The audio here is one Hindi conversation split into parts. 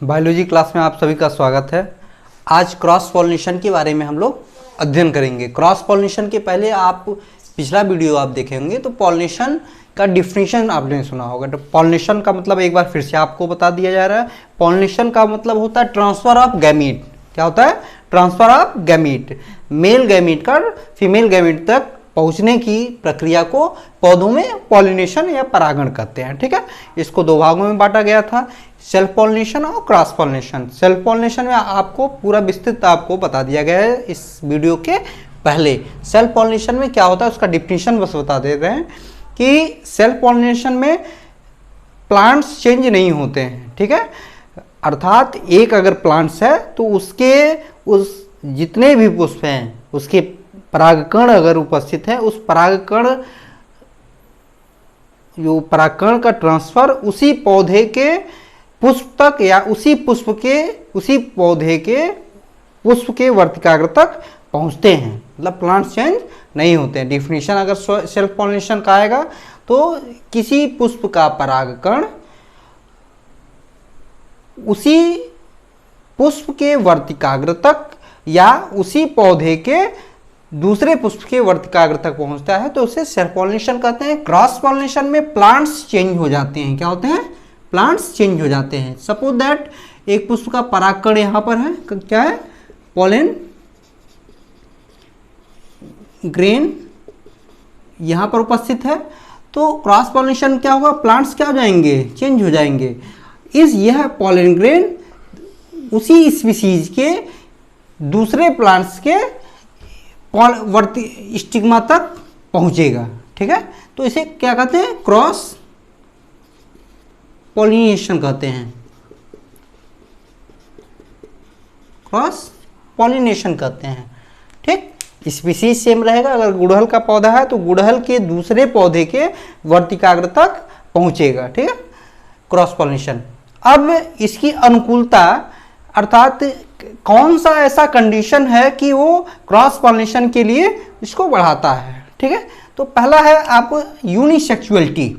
बायोलॉजी क्लास में आप सभी का स्वागत है। आज क्रॉस पॉलिनेशन के बारे में हम लोग अध्ययन करेंगे। क्रॉस पॉलिनेशन के पहले आप पिछला वीडियो आप देखे होंगे तो पॉलिनेशन का डिफिनीशन आपने सुना होगा। तो पॉलिनेशन का मतलब एक बार फिर से आपको बता दिया जा रहा है। पॉलिनेशन का मतलब होता है ट्रांसफर ऑफ गैमीट। क्या होता है? Transfer of gamete. Male gamete का फीमेल गैमीट तक पहुंचने की प्रक्रिया को पौधों में पॉलिनेशन या परागण कहते हैं। ठीक है, इसको दो भागों में बांटा गया था, सेल्फ पॉलिनेशन और क्रॉस पॉलिनेशन। सेल्फ पॉलिनेशन में आपको पूरा विस्तृत आपको बता दिया गया है इस वीडियो के पहले। सेल्फ पॉलिनेशन में क्या होता है उसका डिफिनीशन बस बता दे रहे हैं कि सेल्फ पॉलिनेशन में प्लांट्स चेंज नहीं होते हैं। ठीक है, अर्थात एक अगर प्लांट्स है तो उसके उस जितने भी पुष्प हैं उसके परागकण अगर उपस्थित है, उस परागकण का ट्रांसफर उसी पौधे के पुष्प तक या उसी पौधे के पुष्प के वर्तिकाग्र तक पहुंचते हैं। मतलब प्लांट्स चेंज नहीं होते हैं। डिफिनीशन अगर सेल्फ पॉलिनेशन का आएगा तो किसी पुष्प का परागकण उसी पुष्प के वर्तिकाग्र तक या उसी पौधे के दूसरे पुष्प के वर्तिकाग्र तक पहुंचता है तो उसे सेल्फ पॉलिनेशन कहते हैं। क्रॉस पॉलिनेशन में प्लांट्स चेंज हो जाते हैं। क्या होते हैं? प्लांट्स चेंज हो जाते हैं। सपोज दैट एक पुष्प का परागकण यहां पर है, क्या है? पॉलन ग्रेन यहां पर उपस्थित है। तो क्रॉस पॉलिनेशन क्या होगा? प्लांट्स क्या हो जाएंगे? चेंज हो जाएंगे। यह पॉलन ग्रेन उसी स्पीसीज के दूसरे प्लांट्स के स्टिग्मा तक पहुंचेगा। ठीक है, तो इसे क्या कहते हैं? क्रॉस पॉलिनेशन कहते हैं। क्रॉस पॉलिनेशन कहते हैं। ठीक, स्पीसीज सेम रहेगा। अगर गुड़हल का पौधा है तो गुड़हल के दूसरे पौधे के वर्तिकाग्र तक पहुंचेगा। ठीक है, क्रॉस पॉलिनेशन। अब इसकी अनुकूलता अर्थात कौन सा ऐसा कंडीशन है कि वो क्रॉस पॉलिनेशन के लिए इसको बढ़ाता है। ठीक है, तो पहला है आपको यूनिसेक्सुअलिटी।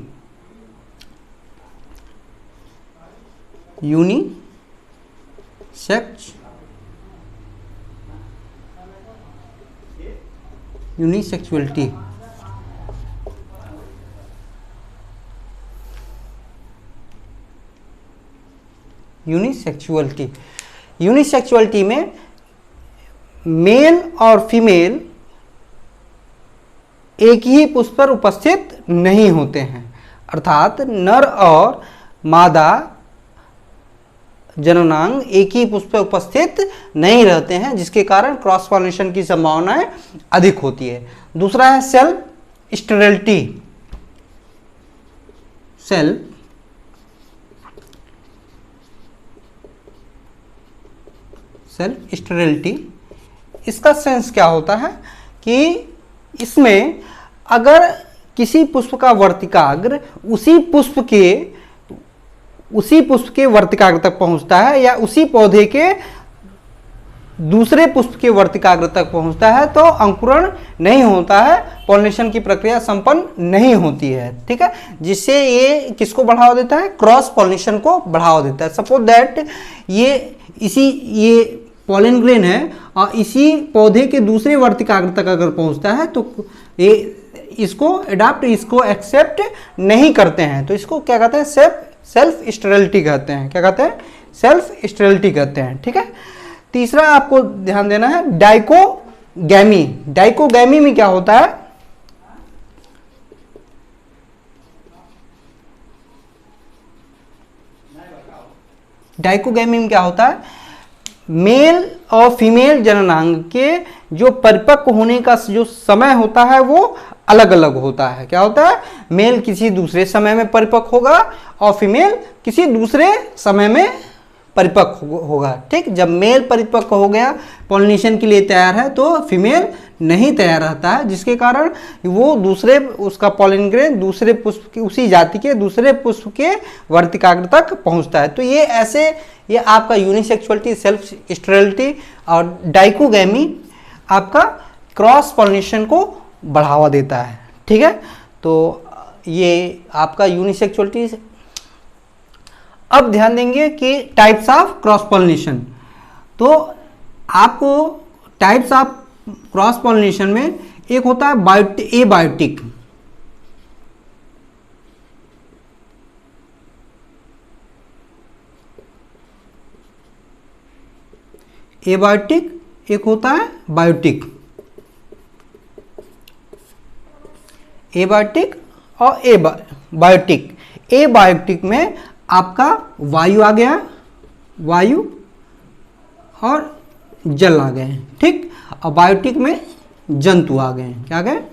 यूनिसेक्सुअलिटी यूनिसेक्सुअलिटी में मेल और फीमेल एक ही पुष्प पर उपस्थित नहीं होते हैं। अर्थात नर और मादा जननांग एक ही पुष्प पर उपस्थिथ नहीं रहते हैं, जिसके कारण क्रॉस पॉलिनेशन की संभावनाएं अधिक होती है। दूसरा है सेल्फ स्टेरिलिटी। सेल्फ स्टेरिलिटी, इसका सेंस क्या होता है कि इसमें अगर किसी पुष्प का वर्तिकाग्र उसी पुष्प के वर्तिकाग्र तक पहुंचता है या उसी पौधे के दूसरे पुष्प के वर्तिकाग्र तक पहुंचता है तो अंकुरण नहीं होता है, पॉलिनेशन की प्रक्रिया संपन्न नहीं होती है। ठीक है, जिससे ये किसको बढ़ावा देता है? क्रॉस पॉलिनेशन को बढ़ावा देता है। सपोज दैट ये पॉलन ग्रेन है और इसी पौधे के दूसरे वर्तिकाग्र तक अगर पहुंचता है तो ये इसको एक्सेप्ट नहीं करते हैं, तो इसको क्या कहते हैं? सेल्फ स्टेरिलिटी कहते हैं। क्या कहते हैं? सेल्फ स्टेरिलिटी कहते हैं। ठीक है, तीसरा आपको ध्यान देना है डाइकोगैमी। डाइकोगैमी में क्या होता है? डाइकोगैमी में क्या होता है? मेल और फीमेल जननांग के जो परिपक्व होने का जो समय होता है वो अलग अलग होता है। क्या होता है? मेल किसी दूसरे समय में परिपक्व होगा और फीमेल किसी दूसरे समय में परिपक्व होगा। ठीक, जब मेल परिपक्व हो गया, पॉलिनेशन के लिए तैयार है, तो फीमेल नहीं तैयार रहता है, जिसके कारण वो उसका पॉलन ग्रेन दूसरे पुष्प की उसी जाति के दूसरे पुष्प के वर्तिकाग्र तक पहुंचता है। तो ये आपका यूनिसेक्सुअलिटी, सेल्फ स्टेरिलिटी और डाइकोगैमी आपका क्रॉस पॉलिनेशन को बढ़ावा देता है। ठीक है, तो ये आपका यूनिसेक्सुअलिटी अब ध्यान देंगे कि टाइप्स ऑफ क्रॉस पॉलिनेशन। तो आपको टाइप्स ऑफ क्रॉस पॉलिनेशन में एक होता है एबायोटिक। एबायोटिक, एक होता है बायोटिक। एबायोटिक और बायोटिक। एबायोटिक में आपका वायु आ गया, वायु और जल आ गए, ठीक। और बायोटिक में जंतु आ गए, क्या आ गए,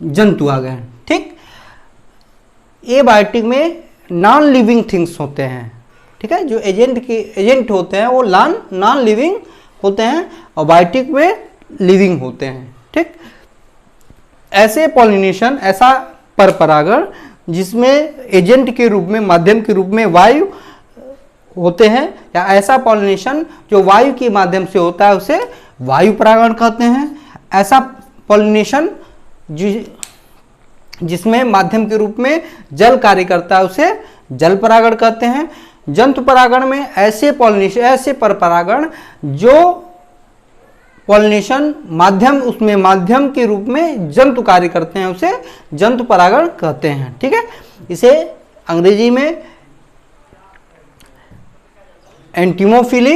जंतु आ गए, ठीक। एबायोटिक में नॉन लिविंग थिंग्स होते हैं, ठीक है, जो एजेंट होते हैं वो नॉन लिविंग होते हैं, और बायोटिक में लिविंग होते हैं, ठीक। ऐसे पॉलिनेशन, ऐसा परपरागण जिसमें एजेंट के रूप में, माध्यम के रूप में वायु होते हैं, या ऐसा पॉलिनेशन जो वायु के माध्यम से होता है उसे वायु परागण कहते हैं। ऐसा पॉलिनेशन जिसमें माध्यम के रूप में जल कार्य करता है उसे जल परागण कहते हैं। जंतु परागण में ऐसे पॉलिनेशन, ऐसे परपरागण जो पॉलिनेशन उसमें माध्यम के रूप में जंतु कार्य करते हैं उसे जंतु परागण कहते हैं, ठीक है। इसे अंग्रेजी में एनिमोफिली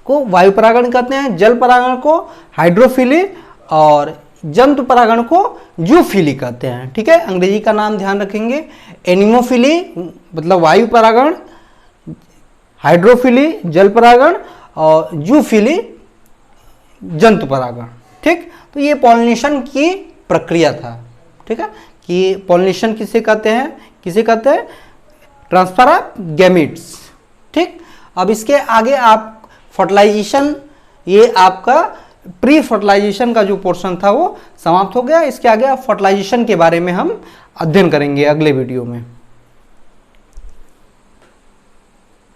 को वायु परागण कहते हैं, जल परागण को हाइड्रोफिली और जंतु परागण को जूफिली कहते हैं, ठीक है। अंग्रेजी का नाम ध्यान रखेंगे, एनिमोफिली मतलब वायु परागण, हाइड्रोफिली जल परागण और जूफिली जंतु परागण, ठीक। तो ये पॉलिनेशन की प्रक्रिया था, ठीक है, कि पॉलिनेशन किसे कहते हैं, ट्रांसफर ऑफ गैमीट्स, ठीक। अब इसके आगे आप फर्टिलाइजेशन, ये आपका प्री फर्टिलाइजेशन का जो पोर्शन था वो समाप्त हो गया। इसके आगे आप फर्टिलाइजेशन के बारे में हम अध्ययन करेंगे अगले वीडियो में।